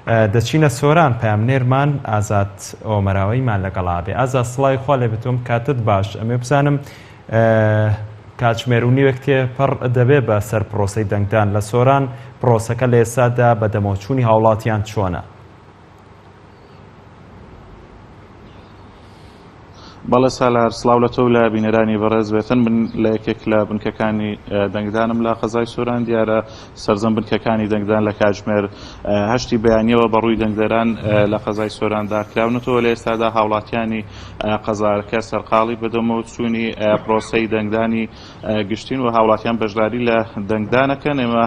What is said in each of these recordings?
دەچینە سۆران پامنێرمان ئازاد ئۆمەراوەیمان لەگەڵا بێ. ئازاد سڵای خوا لێ بتوم کاتت باش. ئەمێ بزانم کاتژمێر و نیوەک پڕ دەبێ بە سەر پرۆسەی دەنگدان لە سۆران پرۆسەکە لە ئێستادا بە دەمەچوونی هاوڵاتیان چۆنە؟ بەڵێ سالار سڵاو لە تۆ لە بینەرانی بەڕێز بێتن. من لە یەکێک لە بنکەکانی دەنگدانم لە قەزای سۆران دیارە سەرجەم بنکەکانی دەنگدان لە کاتژمێر 8 بەیانیەوە بەڕووی دەنگدەران لە قەزای سۆراندا کراونەتەوە. لە ئێستادا هاوڵاتیانی قەزارەکە سەرقاڵی بەدەمەوە چوونی پرۆسەی دەنگدانی گشتین و هاوڵاتیان بەشداری لە دەنگدانەکەن. ئێمە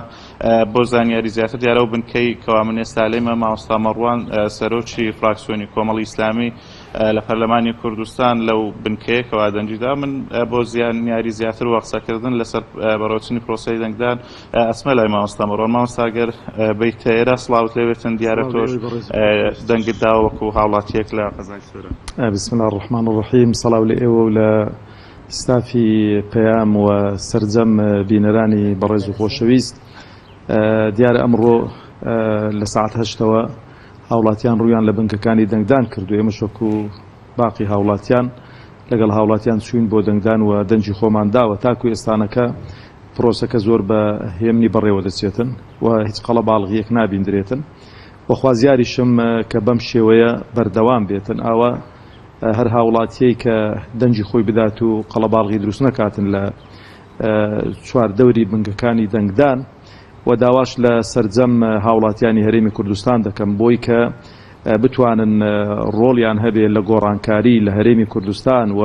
بۆ زانیاری زیاتر دیارە و بنکەی کەوا من ئێستا لێمە مامۆستا مەڕوان سەرۆکی فراکسیۆنی کۆمەڵی ئیسلامی لە پەرلەمانی کوردستان لەو بنکەیەکەوە دەنجیدا. من بۆ زیانیاری زیاتر و قسەکردن لەسەر بەڕێوەچوونی پرۆسەی دەنگدان ئەسمە لای مامۆستا مەڕوان. مامۆستا ئەگەر بیتە ئێرە سڵاوت لێ بێتن دیارە تۆش دەنگت داوە وەکو هاوڵاتیەک لە قەزای سۆران. بسم الله الرحمن الرحیم. سڵاو لە ئێوە و لە ستافی پەیام و سەرجەم بینەرانی بەڕێز و خۆشەویست. دیارە ئەمڕۆ لە ساعت 8ەوە هاوڵاتیان ڕوویان لە بنکەکانی دەنگدان کردو. ئێمە شەکو باقی هاوڵاتیان لەگەڵ هاوڵاتیان چوین بۆ دەنگدان و دەنجی خۆمان داوە تاکو ئێستانەکە پرۆسەکە زۆر بە هێمنی بەڕێوە دەچێتن و هیچ قەڵە باڵغیەک نابیندرێتن. وەخوازیاریشم کە بەم شێوەیە بەردەوام بێتن. ئاوە هەر هاوڵاتیەی کە دەنجی خۆی بدات و قەڵە باڵغی دروست نەکاتن لە چواردەوری بنکەکانی دەنگدان و داواش لە سەرجەم هاوڵاتیانی هەرێمی کوردستان دەکەم بۆی کە بتوانن ڕۆڵیان هەبێ لە گۆڕانکاری لە هەرێمی کوردستان و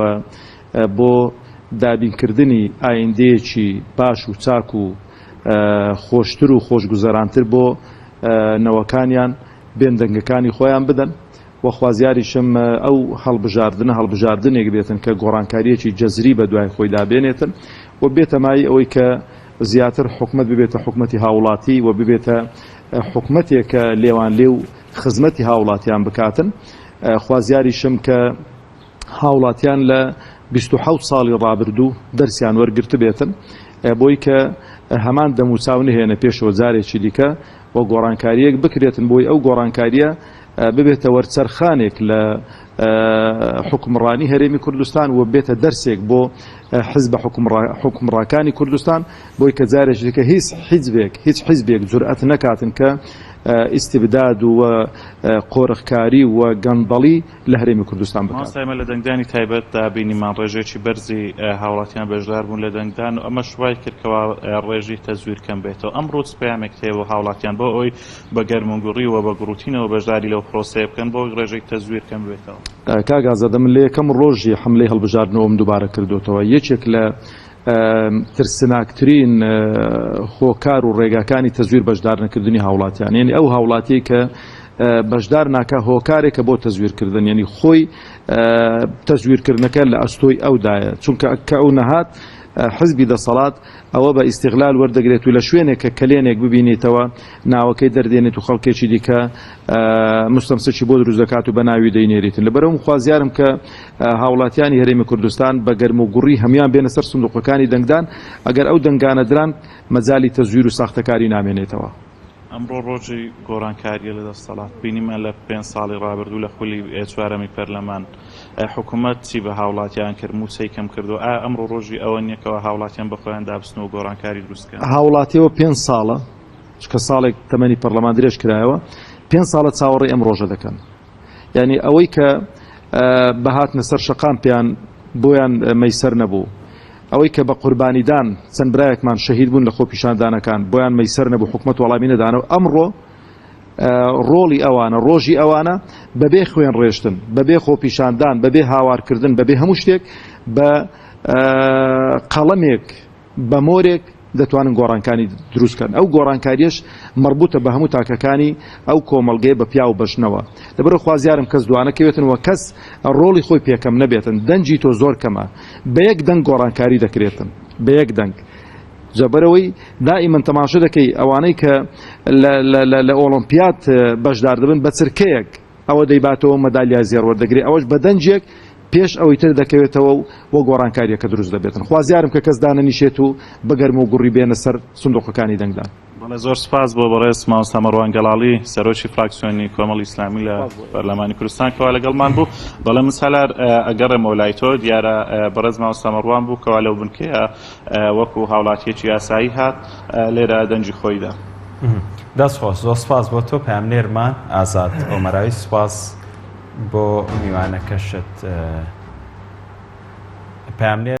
بۆ دابینکردنی ئایندەیەکی باش و چاک و خۆشتر و خۆشگوزەرانتر بۆ نەوەکانیان بێن دەنگەکانی خۆیان بدەن. وەخوازیاریشم ئەو هەڵبژاردنێک بێتن کە گۆڕانکاریەکی جەزری بە دوای خۆی دابێنێتن و بێتەمای ئەوەی کە زیاتر حکومت ببێتە حکومەتی هاوڵاتی و ببێتە حکومەتێکە لێوان لێو خزمەتی هاوڵاتیان بکاتن. خوازیاریشم کە هاوڵاتیان لە 27 ساڵی ڕابردوو دەرسیان وەرگرت بێتن بۆی کە هەمان دەموچاو نهێنە پێشەوە جارێکی دیکە و گۆڕانکاریەک بکرێتن بۆی ئەو گۆڕانکاریە ببێتە وەرچەرخانێک لە حکمڕانی هەرێمی کوردستان و بێتە دەرسێک بۆ حزب حکمڕاکانی کوردستان بۆی کە جارێکی دیکە هیچ حیزبێک جورئەت نەکاتن کە ئیستیبداد و قۆرخکاری و گەندەڵی لە هەرێمی کوردستان بکات. ماسایمە لە دەنگدانی تایبەتدا بینیمان ڕێژێکی بەرزی هاوڵاتیان بەشدار بوون لە دەنگدان و ئەمە شوای کردکەوە ڕێژی تەزویر کەم بێتەوە. ئەمڕۆ پەیامێک هەیە هاوڵاتیان بۆ ئەوی بە گەرمونگوڕی و بە گروتینەوە بەشداری لەو پرۆسەیە بکەن بۆ ڕێژەی تەزویر کەم بێتەوە. کاگازادە من لە یەکەم ڕۆژی حملەی هەڵبژاردنەوەم دووبارە کردوتەوە. یەکێک لە ترسناکترین خۆکار و ڕێگاکانی تەزویر بەشدار نەکردنی هاوڵاتیان، یعنی ئەو هاوڵاتی کە بەشدار ناکە هۆکارێکە بۆ تەزویرکردن، یعنی خۆی تەزویرکردنەکە لە ئەستۆی ئەودایە، چونکە کە ئەو نەهات حزبی دەسەڵات ئەوە بە ئیستیغلال وەردەگرێت و لە شوێنێک کە کلێنێک ببینیتەوە ناوەکەی دەردێنێت و خەڵکێکی دیکە مستەمسەکی بۆ دروست دەکات و بە ناوی دەینێریتن. لەبەرەوە خوازیارم کە هاوڵاتیانی هەرێمی کوردستان بە گەرم و گوڕی هەمیان بێنە سەر سندوقەکانی دەنگدان، ئەگەر ئەو دەنگانە دران مەجالی تەزویر و ساختەکاری نامێنێتەوە. ئەمڕۆ ڕۆژی گۆڕانکاریە لە دەسەڵات بینیمان لە 5 ساڵی ڕابردوو لە خولی چوارەمی پەرلەمان حکوومەت چی بە هاوڵاتیان کرد، موچەی کەم کردو. ئەمڕۆ ڕۆژی ئەوە نییەکەوە هاوڵاتیان بەخۆیان دابستن و گۆڕانکاری دروستکەن. هاوڵاتیەوە 5 ساڵە کە ساڵێک تەمەنی پەرلەمان درێژ کرایەوە، 5 ساڵە چاوەڕێی ئەم ڕۆژە دەکەن. یعنی ئەوەی کە بەهاتنە سەر شەقام پێیان بۆیان مەیسەر نەبوو، ئەوەی کە بە قوربانیدان چەند برایەکمان شەهید بوون لە خۆ پیشاندانەکان بۆیان مەیسەر نەبوو، حکومەت وەڵامی نەدانەوە. ئەمڕۆ ڕۆڵی ئەوانە، ڕۆژی ئەوانە بەبێ خوێن ڕێشتن، بەبێ خۆپیشاندان، بەبێ هاوارکردن، بەبێ هەموو شتێک بە قەڵەمێک بە مۆرێک دەتوانن گۆڕانکاری دروستکەن. ئەو گۆڕانکاریش مربوطە بە هەموو تاکەکانی ئەو کۆمەڵگەی بە پیا و بەشنەوە. لەبەرەوە خوازیارم کەس دوانەکەوێتن و کەس ڕۆڵی خۆی پێکەم نەبێتن. دەنجی تۆ زۆر کەمە، بە یەک دەنگ گۆڕانکاری دەکرێتن، بە یەک دەنگ. جەبەرەوەی دائیمەن تەماشا دەکەی ئەوانەی کە لە ئۆلۆمپیاد بەشدار دەبن بە چرکەیەک ئەوە دەیباتەوە مەدالیای زێڕ وەردەگری، ئەوەش بە دەنجێک پێش ئەوەی تر دەکەوێتەوە و گۆڕانکاریەکە دروست دەبێتن. خوازیارم کە کەس دانەنیشێت و بەگەرم و گوڕی بێنە سەر سندوقەکانی دەنگدان. زۆر سپاس بۆ بەڕێز مامۆستا مەڕوان گەڵاڵی سەرۆکی فراکسیۆنی کۆمەڵی ئیسلامی لە پەرلەمانی کوردستان کەوا لەگەڵمان بوو. بەڵێ من سالار ئەگەڕێمەوە لای تۆ دیارە بەڕێز مامۆستا مەڕوان بوو کەوا لەو بنکەیە وەکو هاوڵاتیەکی یاسایی هات لێرە دەنجی خۆیدا. دەستخۆش زۆر سپاس بۆ تۆ پامنێرمان ئازاد ئۆمەراوی، سپاس بۆ میوانەکەشت پامنێر.